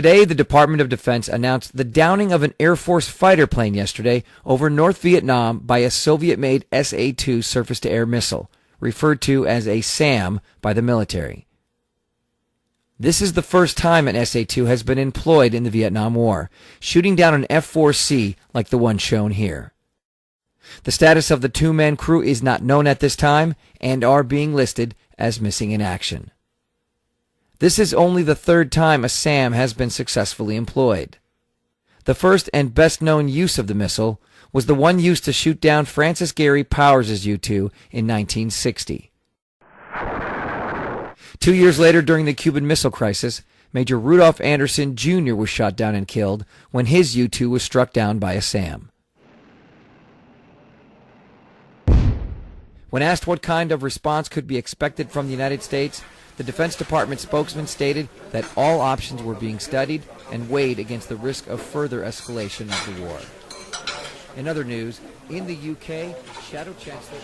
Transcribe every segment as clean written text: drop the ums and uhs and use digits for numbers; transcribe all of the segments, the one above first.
Today, the Department of Defense announced the downing of an Air Force fighter plane yesterday over North Vietnam by a Soviet-made SA-2 surface-to-air missile, referred to as a SAM by the military. This is the first time an SA-2 has been employed in the Vietnam War, shooting down an F-4C like the one shown here. The status of the two-man crew is not known at this time and are being listed as missing in action. This is only the third time a SAM has been successfully employed. The first and best-known use of the missile was the one used to shoot down Francis Gary Powers' U-2 in 1960. 2 years later, during the Cuban Missile Crisis, Major Rudolph Anderson Jr. was shot down and killed when his U-2 was struck down by a SAM. When asked what kind of response could be expected from the United States, the Defense Department spokesman stated that all options were being studied and weighed against the risk of further escalation of the war. In other news, in the UK, Shadow Chancellor...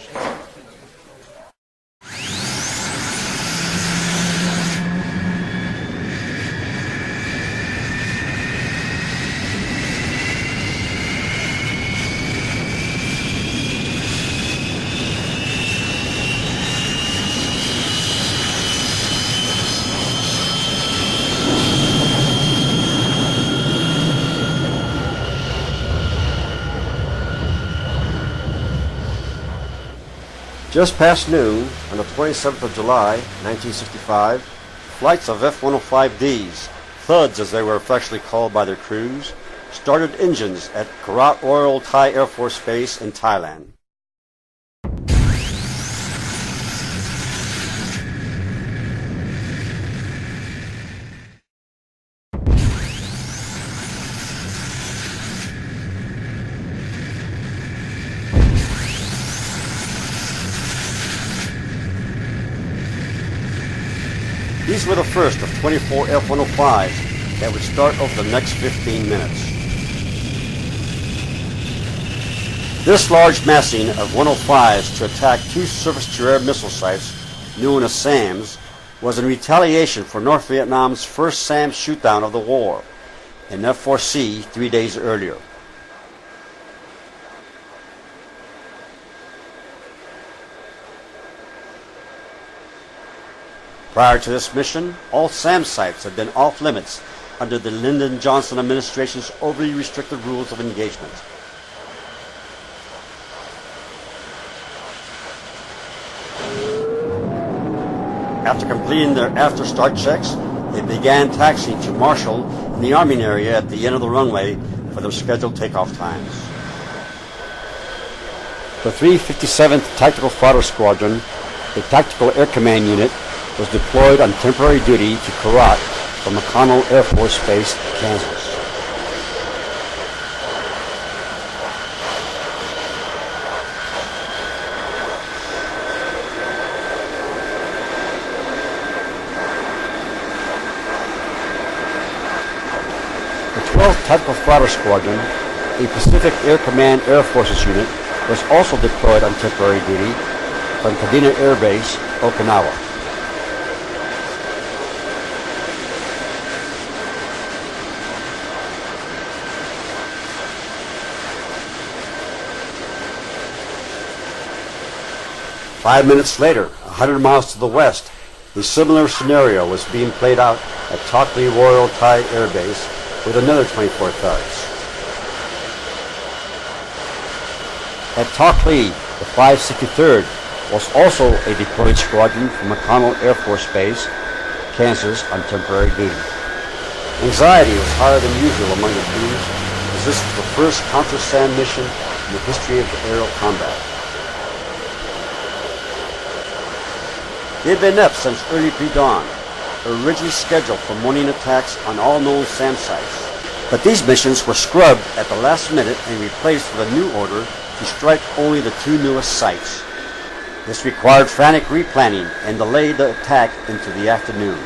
Just past noon, on the 27th of July, 1965, flights of F-105Ds, thuds as they were affectionately called by their crews, started engines at Korat Royal Thai Air Force Base in Thailand. These were the first of 24 F-105s that would start over the next 15 minutes. This large massing of 105s to attack two surface-to-air missile sites, known as SAMs, was in retaliation for North Vietnam's first SAM shootdown of the war, an F-4C 3 days earlier. Prior to this mission, all SAM sites had been off-limits under the Lyndon Johnson administration's overly restricted rules of engagement. After completing their after-start checks, they began taxiing to Marshall in the arming area at the end of the runway for their scheduled takeoff times. The 357th Tactical Fighter Squadron, a Tactical Air Command unit, was deployed on temporary duty to Korat from McConnell Air Force Base, Kansas. The 12th Tactical Fighter Squadron, a Pacific Air Command Air Forces unit, was also deployed on temporary duty from Kadena Air Base, Okinawa. Five minutes later, 100 miles to the west, a similar scenario was being played out at Tok Lee Royal Thai Air Base with another 24 thuds. At Tok Lee, the 563rd was also a deployed squadron from McConnell Air Force Base, Kansas, on temporary duty. Anxiety was higher than usual among the crews, as this was the first counter-SAM mission in the history of aerial combat. They had been up since early pre-dawn, originally scheduled for morning attacks on all known SAM sites. But these missions were scrubbed at the last minute and replaced with a new order to strike only the two newest sites. This required frantic replanning and delayed the attack into the afternoon.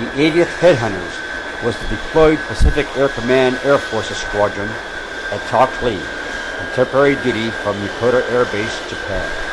The 80th Headhunters was the deployed Pacific Air Command Air Forces Squadron at Tok Lee, on temporary duty from Yokota Air Base, Japan.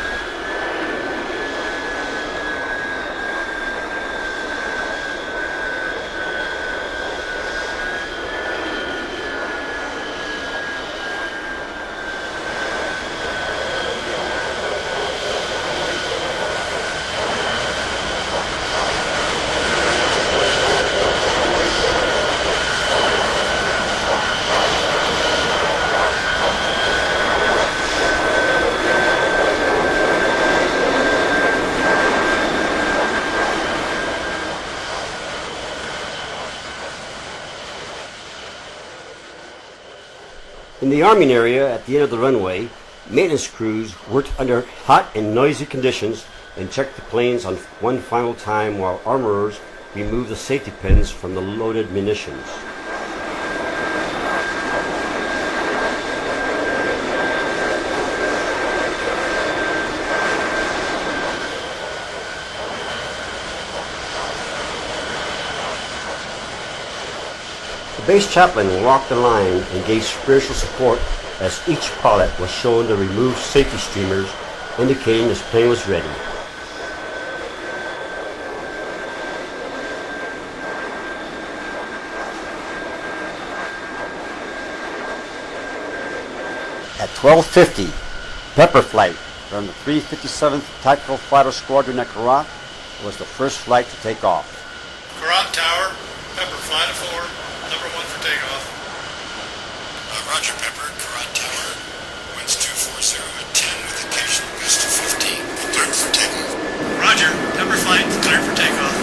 In the arming area at the end of the runway, maintenance crews worked under hot and noisy conditions and checked the planes on one final time while armorers removed the safety pins from the loaded munitions. The base chaplain walked the line and gave spiritual support as each pilot was shown the removed safety streamers indicating his plane was ready. At 12:50, Pepper Flight from the 357th Tactical Fighter Squadron at Korat was the first flight to take off. Korat Tower, Pepper Flight of 4, number 1 for takeoff. Roger, Pepper, Korat Tower, winds 240 at 10 with occasional gust of 15. Cleared for takeoff. Roger, Pepper Flight, cleared for takeoff.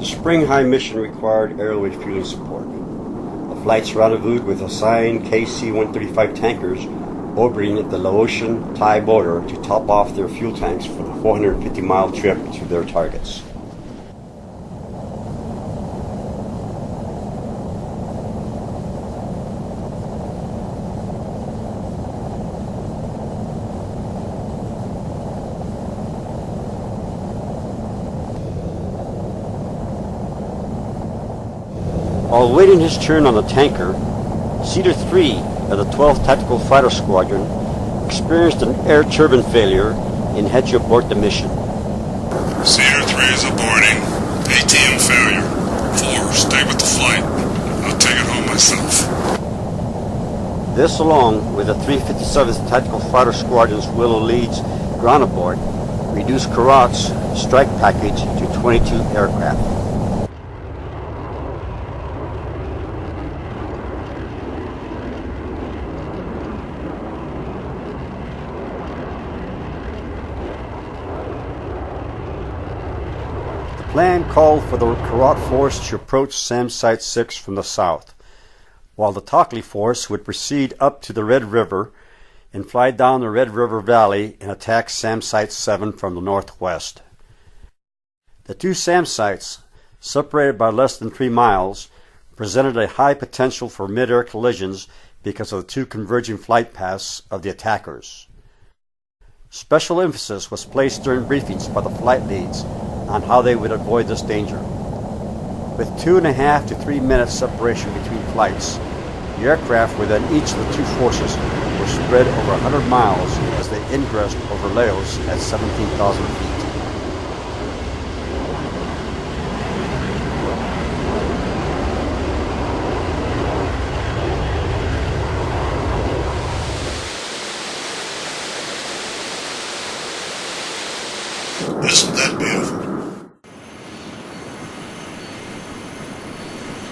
Spring High mission required aerial refueling support. The flights rendezvoused with assigned KC-135 tankers orbiting at the Laotian-Thai border to top off their fuel tanks for the 450-mile trip to their targets. While waiting his turn on the tanker, Cedar 3 of the 12th Tactical Fighter Squadron experienced an air turbine failure and had to abort the mission. Cedar 3 is aborting. ATM failure. 4, stay with the flight. I'll take it home myself. This, along with the 357th Tactical Fighter Squadron's Willow Leeds ground abort, reduced Korat's strike package to 22 aircraft. The plan called for the Korat force to approach SAM Site 6 from the south, while the Tockley force would proceed up to the Red River and fly down the Red River Valley and attack SAM Site 7 from the northwest. The two SAM sites, separated by less than 3 miles, presented a high potential for mid-air collisions because of the two converging flight paths of the attackers. Special emphasis was placed during briefings by the flight leads on how they would avoid this danger. With 2.5 to 3 minutes separation between flights, the aircraft within each of the two forces were spread over 100 miles as they ingressed over Laos at 17,000 feet. Isn't that beautiful?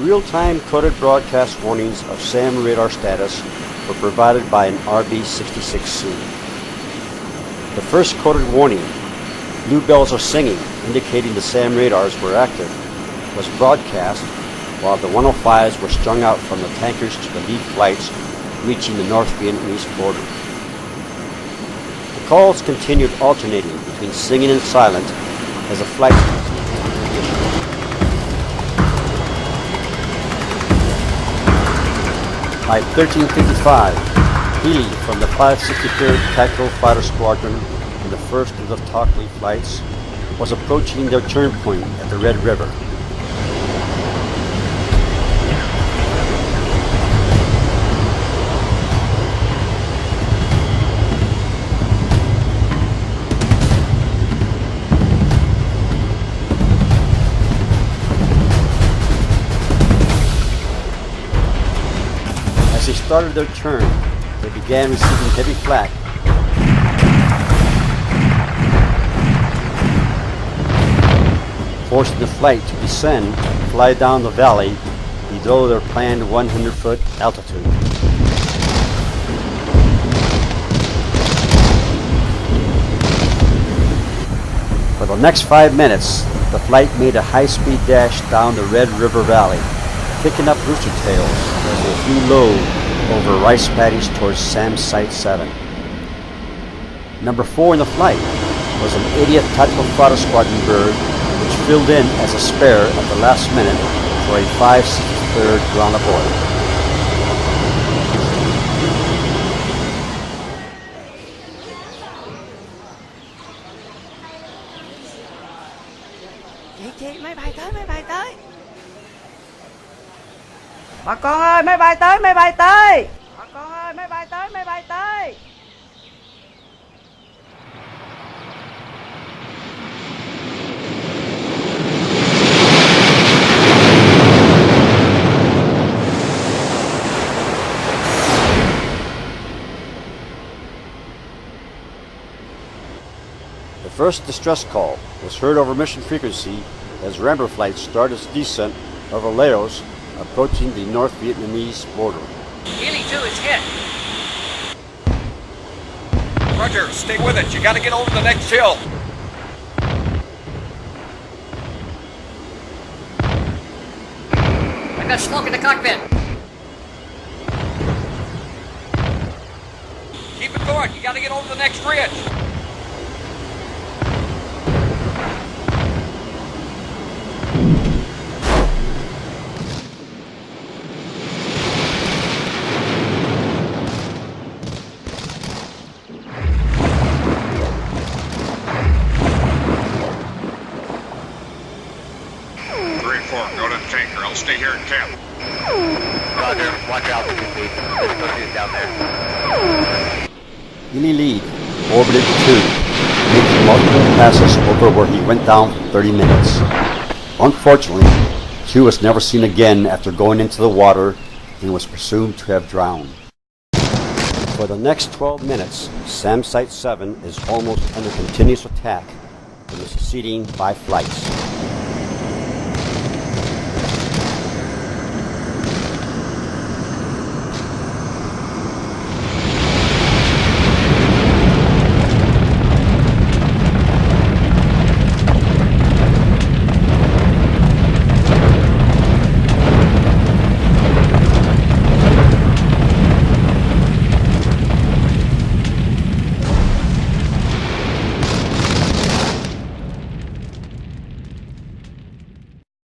Real-time coded broadcast warnings of SAM radar status were provided by an RB-66C. The first coded warning, "Blue bells are singing," indicating the SAM radars were active, was broadcast while the 105s were strung out from the tankers to the lead flights reaching the North Vietnamese border. The calls continued alternating between singing and silent as the flights By 1355, Healy from the 563rd Tactical Fighter Squadron and the 1st of the Tockley flights was approaching their turn point at the Red River. As they started their turn, they began receiving heavy flak. Forcing the flight to descend and fly down the valley below their planned 100-foot altitude. For the next 5 minutes, the flight made a high-speed dash down the Red River Valley, picking up rooster tails as they flew low over rice paddies towards SAM Site 7. Number 4 in the flight was an 80th Tactical Fighter Squadron bird, which filled in as a spare at the last minute for a 563rd ground up order. Chị, máy bay tới. Bà con ơi, máy bay tới. Bà con ơi, máy bay tới. The first distress call was heard over mission frequency as Rambo flight started its descent over Laos, approaching the North Vietnamese border. Healy 2 is hit. Roger, stay with it. You gotta get over the next hill. I got smoke in the cockpit. Keep it going. You gotta get over the next ridge. Go to the tanker. I'll stay here in camp. Roger, watch out. There's no dude down there. Healy Lead orbited 2, making multiple passes over where he went down for 30 minutes. Unfortunately, 2 was never seen again after going into the water and was presumed to have drowned. For the next 12 minutes, SAM Site 7 is almost under continuous attack in the succeeding 5 flights.